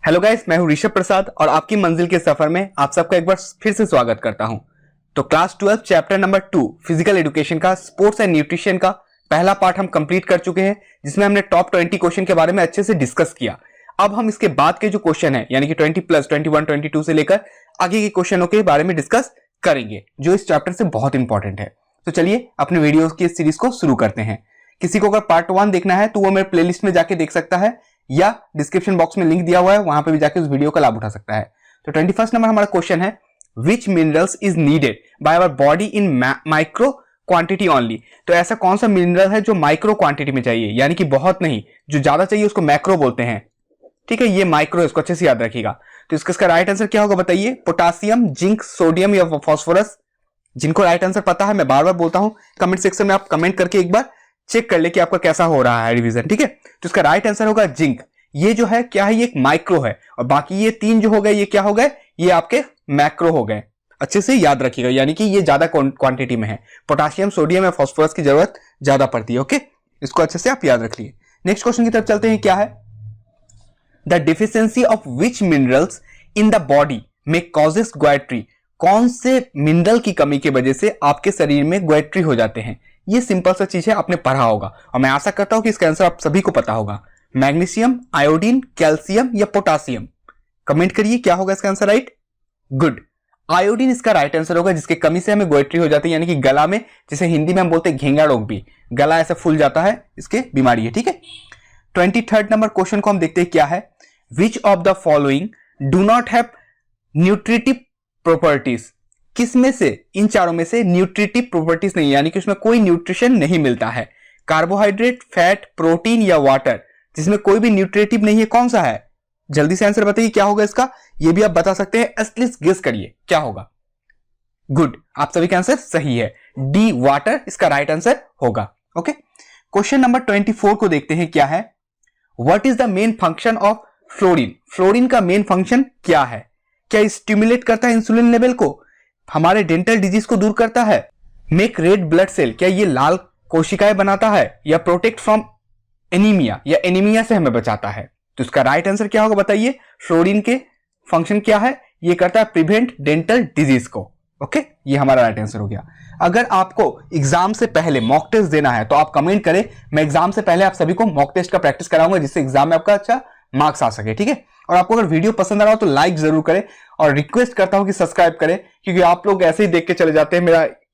Hello guys, मैं हूं ऋषभ प्रसाद और आपकी मंजिल के सफर में आप सबका एक बार फिर से स्वागत करता हूं। तो class 12 chapter number 2 physical education का स्पोर्ट्स एंड न्यूट्रिशन का पहला पार्ट हम कंप्लीट कर चुके हैं, जिसमें हमने टॉप 20 क्वेश्चन के बारे में अच्छे से डिस्कस किया। अब हम इसके बाद के जो क्वेश्चन है यानी कि 20 प्लस 21 22 से लेकर आगे के क्वेश्चनों के बारे में डिस्कस करेंगे, जो इस चैप्टर से बहुत इंपॉर्टेंट है। तो चलिए अपने वीडियो की इस सीरीज को शुरू करते हैं। किसी को अगर पार्ट 1 देखना है तो वो मेरे प्लेलिस्ट में जाके देख सकता है या डिस्क्रिप्शन बॉक्स में लिंक दिया हुआ है, वहां पे भी जाके उस वीडियो का लाभ उठा सकता है। तो 21 नंबर हमारा क्वेश्चन है, which minerals is needed by our body in micro quantity only. तो ऐसा कौन सा मिनरल है जो माइक्रो क्वांटिटी में चाहिए, यानी कि बहुत नहीं, जो ज्यादा चाहिए उसको मैक्रो बोलते हैं। ठीक है, ये माइक्रो, इसको अच्छे से याद रखिएगा। तो इसका राइट आंसर क्या होगा बताइए? पोटासियम, जिंक, सोडियम या फास्फोरस। जिनको राइट आंसर पता है, मैं बार बार बोलता हूं, कमेंट सेक्शन में आप कमेंट करके एक बार चेक कर ले कि आपका कैसा हो रहा है रिवीजन। ठीक है, तो इसका राइट आंसर होगा जिंक। ये जो है क्या है, ये एक माइक्रो है, और बाकी ये तीन जो हो गए ये क्या हो गए, ये आपके मैक्रो हो गए। अच्छे से याद रखिएगा, यानी कि ये ज्यादा क्वांटिटी में है। पोटासियम, सोडियम या फास्फोरस की जरूरत ज्यादा पड़ती है। ओके, इसको अच्छे से आप याद रख लिए। नेक्स्ट क्वेश्चन की तरफ चलते हैं। क्या है? The deficiency of which minerals in the body में कॉजेस ग्वाइट्री। कौन से मिनरल की कमी की वजह से आपके शरीर में ग्वाइट्री हो जाते हैं? ये सिंपल सा चीज है, आपने पढ़ा होगा और मैं आशा करता हूं कि इसका आंसर आप सभी को पता होगा। मैग्नीशियम, आयोडीन, कैल्शियम या पोटासियम? कमेंट करिए क्या होगा इसका आंसर। राइट, गुड, आयोडीन इसका राइट आंसर होगा, जिसके कमी से हमें ग्वाइट्री हो जाती है, यानी कि गला में, जिसे हिंदी में हम बोलते हैं घेंगा रोग, भी गला ऐसे फूल जाता है, इसके बीमारी है। ठीक है, 23rd नंबर क्वेश्चन को हम देखते हैं। क्या है? विच of the following do not have nutritive properties. किस में से, इन चारों में से न्यूट्रिटिव प्रॉपर्टीज नहीं, यानी कि उसमें कोई न्यूट्रिशन नहीं मिलता है? कार्बोहाइड्रेट, फैट, प्रोटीन या वाटर? जिसमें कोई भी न्यूट्रिटिव नहीं है, कौन सा है? जल्दी से आंसर बताइए क्या होगा इसका। ये भी आप बता सकते हैं, एटलीस्ट गेस करिए क्या होगा। गुड, आप सभी का आंसर सही है, डी वाटर इसका राइट आंसर होगा। ओके, क्वेश्चन नंबर 24 को देखते हैं। क्या है? What is the main function of fluorine. Fluorine का मेन फंक्शन क्या है? क्या स्टिमुलेट करता है इंसुलिन लेवल को? हमारे डेंटल डिजीज को दूर करता है? मेक रेड ब्लड सेल, क्या ये लाल कोशिकाएं बनाता है? या प्रोटेक्ट फ्रॉम एनीमिया, या एनीमिया से हमें बचाता है? तो इसका राइट आंसर क्या होगा बताइए। फ्लोरीन के फंक्शन क्या है? ये करता है प्रिवेंट डेंटल डिजीज को। ओके, ये हमारा राइट आंसर हो गया। अगर आपको एग्जाम से पहले मॉक टेस्ट देना है तो आप कमेंट करें, मैं एग्जाम से पहले आप सभी को मॉक टेस्ट का प्रैक्टिस कराऊंगा, जिससे एग्जाम में आपका अच्छा मार्क्स आ सके। ठीक है, और आपको अगर वीडियो पसंद आ रहा हो तो लाइक जरूर करें, और रिक्वेस्ट करता हूं कि सब्सक्राइब करें, क्योंकि आप लोग ऐसे ही देख के चले जाते हैं।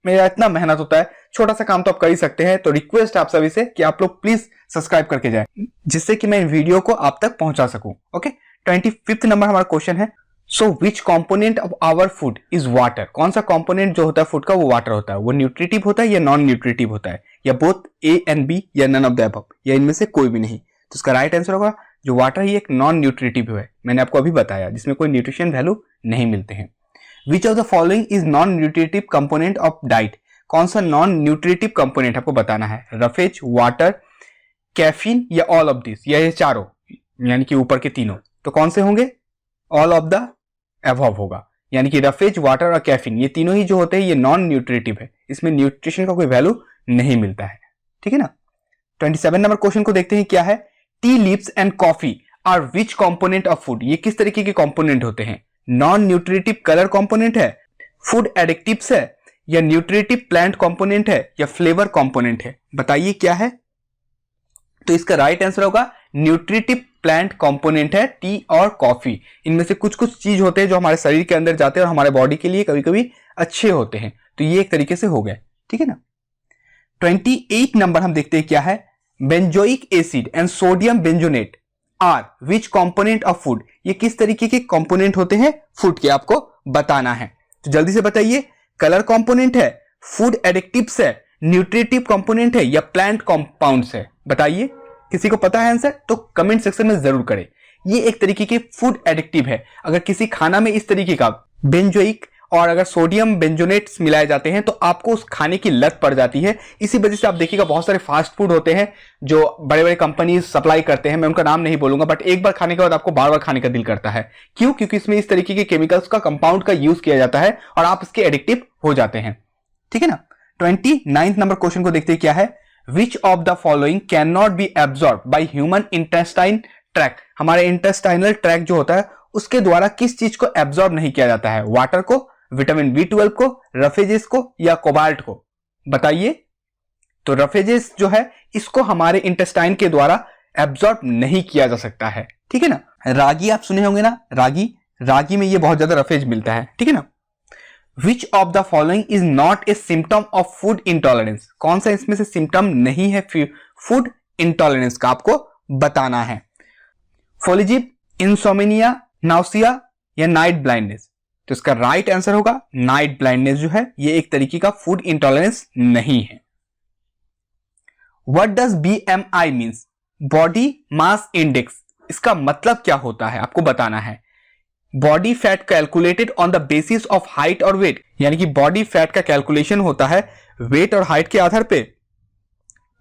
मेरा इतना मेहनत होता है, छोटा सा काम तो आप कर ही सकते हैं। तो रिक्वेस्ट आप सभी से कि आप लोग प्लीज सब्सक्राइब करके जाएं, जिससे कि मैं इन वीडियो को आप तक पहुंचा सकूं। ओके, 25th नंबर हमारा क्वेश्चन है, so which component of our food is water. कौन सा कंपोनेंट जो होता है फूड का वो वाटर होता है? वो न्यूट्रिटिव होता है या नॉन न्यूट्रिटिव होता है, या बोथ ए एंड बी, या नन ऑफ द अबव, या इनमें से कोई भी नहीं? तो इसका राइट आंसर होगा जो वाटर ही एक नॉन न्यूट्रिटिव है, मैंने आपको अभी बताया, जिसमें कोई न्यूट्रिशन वैल्यू नहीं मिलते हैं। Which of the following is non nutritive component of diet. कौन सा नॉन न्यूट्रिटिव कंपोनेंट आपको बताना है? रफेज, वाटर, कैफीन या ऑल ऑफ दिस, या ये चारों, यानी कि ऊपर के तीनों। तो कौन से होंगे? ऑल ऑफ द अबव होगा, यानी कि रफेज, वाटर और कैफीन, ये तीनों ही जो होते हैं ये नॉन न्यूट्रिटिव है, इसमें न्यूट्रिशन का कोई वैल्यू नहीं मिलता है। ठीक है ना। 27 नंबर क्वेश्चन को देखते हैं। क्या है? Tea leaves and coffee are which component of food. ये किस तरीके के कंपोनेंट होते हैं? नॉन न्यूट्रिटिव कलर कंपोनेंट है, फूड एडिक्टिव्स है, या न्यूट्रिटिव प्लांट कंपोनेंट है, या फ्लेवर कंपोनेंट है? बताइए क्या है। तो इसका राइट आंसर होगा न्यूट्रिटिव प्लांट कंपोनेंट है टी और कॉफी। इनमें से कुछ कुछ चीज होते हैं जो हमारे शरीर के अंदर जाते हैं और हमारे बॉडी के लिए कभी कभी अच्छे होते हैं। तो ये एक तरीके से हो गए। ठीक है ना। 28 नंबर हम देखते हैं। क्या है? Benzoic acid and sodium benzoate are which component of food. ये किस तरीके के कंपोनेंट होते हैं फूड के, आपको बताना है। तो जल्दी से बताइए, कलर कंपोनेंट है, फूड एडिक्टिव्स है, न्यूट्रिटिव कंपोनेंट है, या प्लांट कंपाउंड्स है? बताइए, किसी को पता है आंसर तो कमेंट सेक्शन में जरूर करें। ये एक तरीके के फूड एडिक्टिव है। अगर किसी खाना में इस तरीके का बेंजोइक और अगर सोडियम बेंजोनेट्स मिलाए जाते हैं तो आपको उस खाने की लत पड़ जाती है। इसी वजह से आप देखिएगा बहुत सारे फास्ट फूड होते हैं जो बड़े बड़े कंपनीज सप्लाई करते हैं, मैं उनका नाम नहीं बोलूंगा, बट एक बार खाने के बाद आपको बार बार खाने का दिल करता है। क्यों? क्योंकि इसमें इस तरीके के केमिकल्स का, कंपाउंड का यूज किया जाता है और आप इसके एडिक्टिव हो जाते हैं। ठीक है ना। 29th नंबर क्वेश्चन को देखते हैं। क्या है? विच of the following can not be absorb by human intestine track, हमारे इंटेस्टाइनल ट्रैक जो होता है उसके द्वारा किस चीज को एब्जॉर्ब नहीं किया जाता है? वाटर को, विटामिन B12 को, रफेजेस को या कोबाल्ट को? बताइए। तो रफेजेस जो है इसको हमारे इंटेस्टाइन के द्वारा एब्जॉर्ब नहीं किया जा सकता है, ठीक है ना। रागी आप सुने होंगे ना, रागी में ये बहुत ज्यादा रफेज मिलता है, ठीक है ना। विच of the following is not a symptom of food intolerance? कौन सा इसमें से सिम्टम नहीं है फूड इंटॉलरेंस का? आपको बताना है। फोलिजिप, इंसोमिनिया, नाउसिया या नाइट ब्लाइंडनेस? तो इसका राइट आंसर होगा नाइट ब्लाइंडनेस जो है ये एक तरीके का फूड इंटॉलरेंस नहीं है। What does BMI means? Body mass index, इसका मतलब क्या होता है आपको बताना है। Body fat calculated on the basis of height और वेट, यानी कि बॉडी फैट का कैलकुलेशन होता है वेट और हाइट के आधार पे,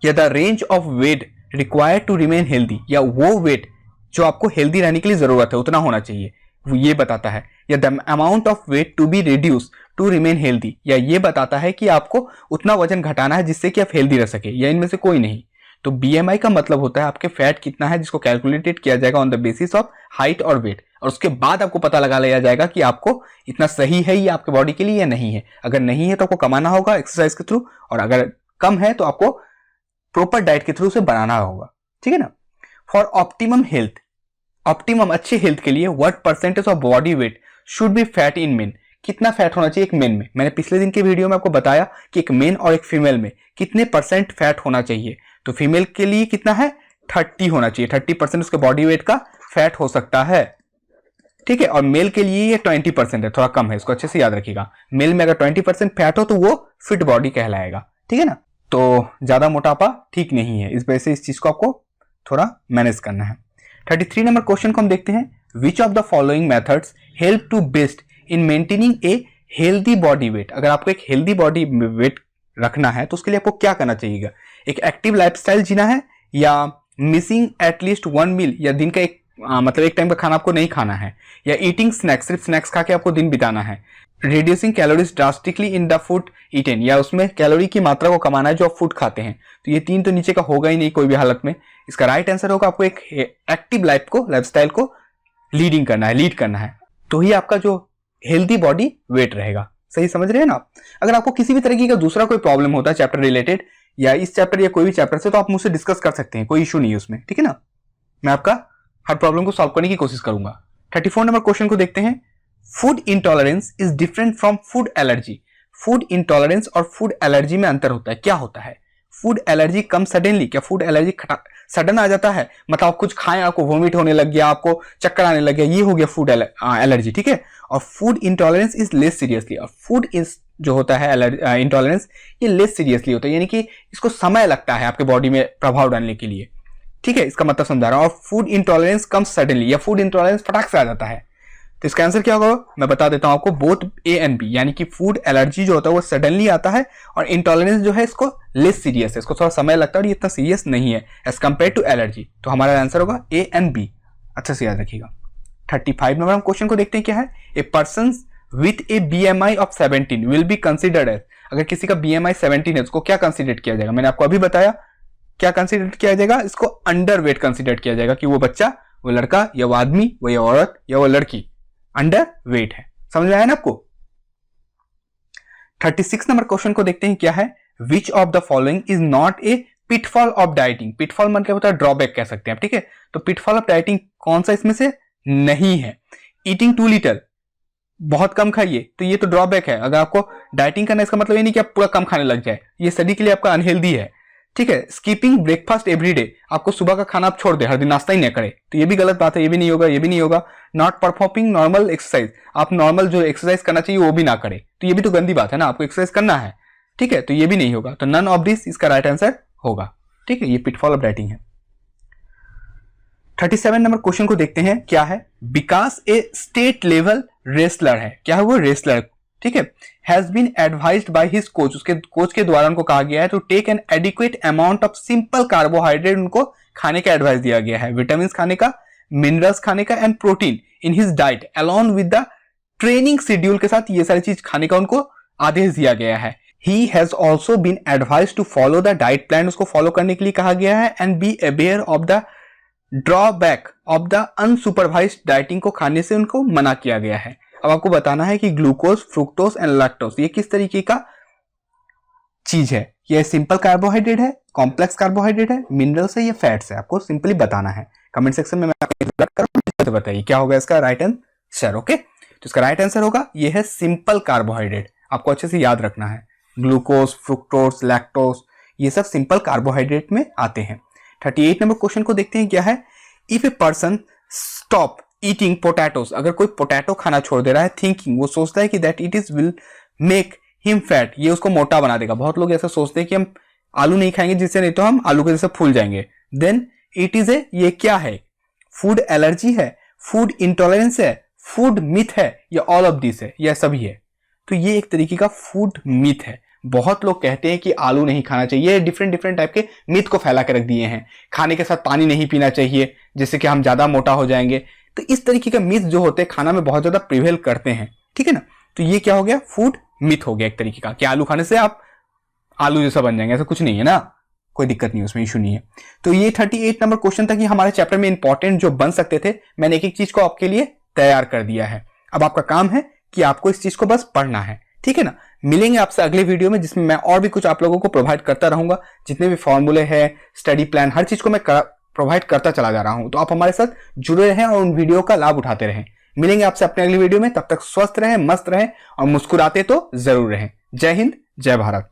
या the range of weight required to remain healthy, या वो वेट जो आपको हेल्दी रहने के लिए जरूरत है उतना होना चाहिए, वो ये बताता है। या the amount of weight to be reduce to remain healthy, या ये बताता है कि आपको उतना वजन घटाना है जिससे कि आप हेल्दी रह सके, या इनमें से कोई नहीं। तो BMI का मतलब होता है आपके फैट कितना है जिसको कैलकुलेटेड किया जाएगा on the basis of height और वेट, और उसके बाद आपको पता लगा लिया जाएगा कि आपको इतना सही है ये आपके बॉडी के लिए या नहीं है। अगर नहीं है तो आपको कमाना होगा एक्सरसाइज के थ्रू, और अगर कम है तो आपको प्रॉपर डाइट के थ्रू से बढ़ाना होगा, ठीक है ना। फॉर ऑप्टिमम हेल्थ, ऑप्टिमम अच्छे हेल्थ के लिए what percentage of body weight should be fat in main? कितना फैट होना चाहिए एक मेन में? मैंने पिछले दिन के वीडियो में आपको बताया कि एक मेन और एक फीमेल में कितने परसेंट फैट होना चाहिए। तो फीमेल के लिए कितना है? 30 होना चाहिए, 30% उसके बॉडी वेट का फैट हो सकता है, ठीक है। और मेल के लिए ये 20% है, थोड़ा कम है, इसको अच्छे से याद रखिएगा। मेल में अगर 20% फैट हो तो वो फिट बॉडी कहलाएगा, ठीक है ना। तो ज्यादा मोटापा ठीक नहीं है, इस वजह से इस चीज को आपको थोड़ा मैनेज करना है। 33 नंबर क्वेश्चन को हम देखते हैं। Which of the following methods help to best in maintaining a healthy body weight? अगर आपको एक हेल्दी बॉडी वेट रखना है तो उसके लिए आपको क्या करना चाहिए? एक एक्टिव लाइफस्टाइल जीना है, या मिसिंग एटलीस्ट 1 मील, या दिन का मतलब एक टाइम का खाना आपको नहीं खाना है, या ईटिंग स्नैक्स, सिर्फ स्नैक्स खा के आपको दिन बिताना है, reducing calories drastically in the food eaten, या उसमें कैलोरी की मात्रा को कमाना है जो आप फूड खाते हैं। तो ये 3 तो नीचे का होगा ही नहीं कोई भी हालत में। इसका राइट आंसर होगा आपको एक एक्टिव लाइफस्टाइल को लीड करना है, तो ही आपका जो हेल्दी बॉडी वेट रहेगा। सही समझ रहे हैं ना आप? अगर आपको किसी भी तरीके का दूसरा कोई प्रॉब्लम होता है चैप्टर रिलेटेड, या इस चैप्टर या कोई भी चैप्टर से, तो आप मुझसे डिस्कस कर सकते हैं, कोई इशू नहीं है उसमें, ठीक है ना। मैं आपका हर प्रॉब्लम को सॉल्व करने की कोशिश करूंगा। 34 नंबर क्वेश्चन को देखते हैं। Food intolerance is different from food allergy? Food intolerance और फूड एलर्जी में अंतर होता है, क्या होता है? फूड एलर्जी कम सडनली, क्या फूड एलर्जी सडन आ जाता है? मतलब आप कुछ खाएं आपको वोमिट होने लग गया, आपको चक्कर आने लग गया, ये हो गया फूड एलर्जी, ठीक है। और food intolerance is less seriously, और फूड जो होता है इंटॉलरेंस ये लेस सीरियसली होता है, यानी कि इसको समय लगता है आपके बॉडी में प्रभाव डालने के लिए, ठीक है। इसका मतलब समझा रहा हूं। और फूड इंटॉलरेंस कम सडनली, या फूड इंटॉलरेंस फटाक से आ जाता है। तो इसका आंसर क्या होगा मैं बता देता हूं आपको, बोथ A एंड B, यानी कि फूड एलर्जी जो होता है वो सडनली आता है, और इंटॉलरेंस जो है इसको लेस सीरियस है, इसको थोड़ा समय लगता है और ये इतना सीरियस नहीं है एज कंपेयर टू एलर्जी। तो हमारा आंसर होगा A एंड B, अच्छा से याद रखिएगा। 35 नंबर हम क्वेश्चन को देखते हैं क्या है। A person with a BMI of 17 will be considered as? अगर किसी का BMI 17 है उसको क्या कंसिडर किया जाएगा? मैंने आपको अभी बताया क्या कंसिडर किया जाएगा, इसको अंडर वेट कंसिडर किया जाएगा, कि वो बच्चा, वो लड़का, या वो आदमी, वो या औरत, या वो लड़की अंडर वेट है। समझ में आया ना आपको? 36 नंबर क्वेश्चन को देखते हैं क्या है। विच of the following is not a pitfall of dieting? Pitfall मतलब क्या होता है? ड्रॉबैक कह सकते हैं आप, ठीक है। तो पिटफॉल ऑफ डाइटिंग कौन सा इसमें से नहीं है? ईटिंग टू लिटिल, बहुत कम खाइए, तो ये तो ड्रॉबैक है। अगर आपको डाइटिंग करना है इसका मतलब ये नहीं कि आप पूरा कम खाने लग जाए, ये सभी के लिए आपका अनहेल्दी है, ठीक है। स्कीपिंग ब्रेकफास्ट एवरीडे, आपको सुबह का खाना आप छोड़ दे, हर दिन नाश्ता ही नहीं करे, तो ये भी गलत बात है, ये भी नहीं होगा, ये भी नहीं होगा। नॉट परफॉर्मिंग नॉर्मल एक्सरसाइज, आप नॉर्मल जो एक्सरसाइज करना चाहिए वो भी ना करे, तो ये भी तो गंदी बात है ना, आपको एक्सरसाइज करना है, ठीक है, तो ये भी नहीं होगा। तो नन ऑफ दिस इसका राइट आंसर होगा, ठीक है। ये पिटफॉल ऑफ डाइटिंग है। 37 नंबर क्वेश्चन को देखते हैं क्या है। Vikas a state level wrestler है, क्या है वो? रेसलर, ठीक है। Has been advised by his coach, उसके कोच के द्वारा उनको कहा गया है to take an adequate amount of simple carbohydrate, उनको खाने का एडवाइस दिया गया है, विटामिन खाने का, मिनरल्स खाने का and protein in his diet along with the training schedule के साथ ये सारी चीज खाने का उनको आदेश दिया गया है। He has also been advised to follow the diet plan, उसको फॉलो करने के लिए कहा गया है, and be aware of the drawback of the unsupervised dieting को खाने से उनको मना किया गया है। अब आपको बताना है कि ग्लूकोज, फ्रुक्टोज एंड लैक्टोज ये किस तरीके का चीज है। ये सिंपल कार्बोहाइड्रेट है, कॉम्प्लेक्स कार्बोहाइड्रेट है, मिनरल्स है या फैट्स है, आपको सिंपली बताना है। कमेंट सेक्शन में मैं आपको तो बताइए क्या होगा इसका राइट आंसर। ओके, तो इसका राइट आंसर होगा ये है सिंपल कार्बोहाइड्रेट। आपको अच्छे से याद रखना है, ग्लूकोज, फ्रुक्टोज, लैक्टोज ये सब सिंपल कार्बोहाइड्रेट में आते हैं। 38 नंबर क्वेश्चन को देखते हैं क्या है। If a person stop eating potatoes, अगर कोई पोटैटो खाना छोड़ दे रहा है, थिंकिंग वो सोचता है कि that it is will make him fat, ये उसको मोटा बना देगा। बहुत लोग ऐसा सोचते हैं कि हम आलू नहीं खाएंगे जिससे नहीं तो हम आलू के जैसे फूल जाएंगे। देन इट इज ए, ये क्या है, फूड एलर्जी है, फूड इंटॉलरेंस है, फूड मिथ है या ऑल ऑफ दिस है, या सभी है। तो ये एक तरीके का फूड मिथ है। बहुत लोग कहते हैं कि आलू नहीं खाना चाहिए, डिफरेंट डिफरेंट टाइप के मिथ को फैला के रख दिए हैं। खाने के साथ पानी नहीं पीना चाहिए जिससे कि हम ज्यादा मोटा हो जाएंगे। तो इस तरीके का मिथ जो होते हैं खाना में बहुत ज्यादा प्रिवेल करते हैं, ठीक है ना। तो ये क्या हो गया, फूड मिथ हो गया एक तरीके का कि आलू खाने से आप आलू जैसा बन जाएंगे, ऐसा कुछ नहीं है ना, कोई दिक्कत नहीं, उसमें इशू नहीं है। तो ये 38 नंबर क्वेश्चन था कि हमारे चैप्टर में इंपॉर्टेंट जो बन सकते थे, मैंने एक एक चीज को आपके लिए तैयार कर दिया है। अब आपका काम है कि आपको इस चीज को बस पढ़ना है, ठीक है ना। मिलेंगे आपसे अगले वीडियो में जिसमें मैं और भी कुछ आप लोगों को प्रोवाइड करता रहूंगा। जितने भी फॉर्मूले हैं, स्टडी प्लान, हर चीज को मैं प्रोवाइड करता चला जा रहा हूं। तो आप हमारे साथ जुड़े रहें और उन वीडियो का लाभ उठाते रहें। मिलेंगे आपसे अपने अगली वीडियो में, तब तक स्वस्थ रहें, मस्त रहें और मुस्कुराते तो जरूर रहें। जय हिंद, जय भारत।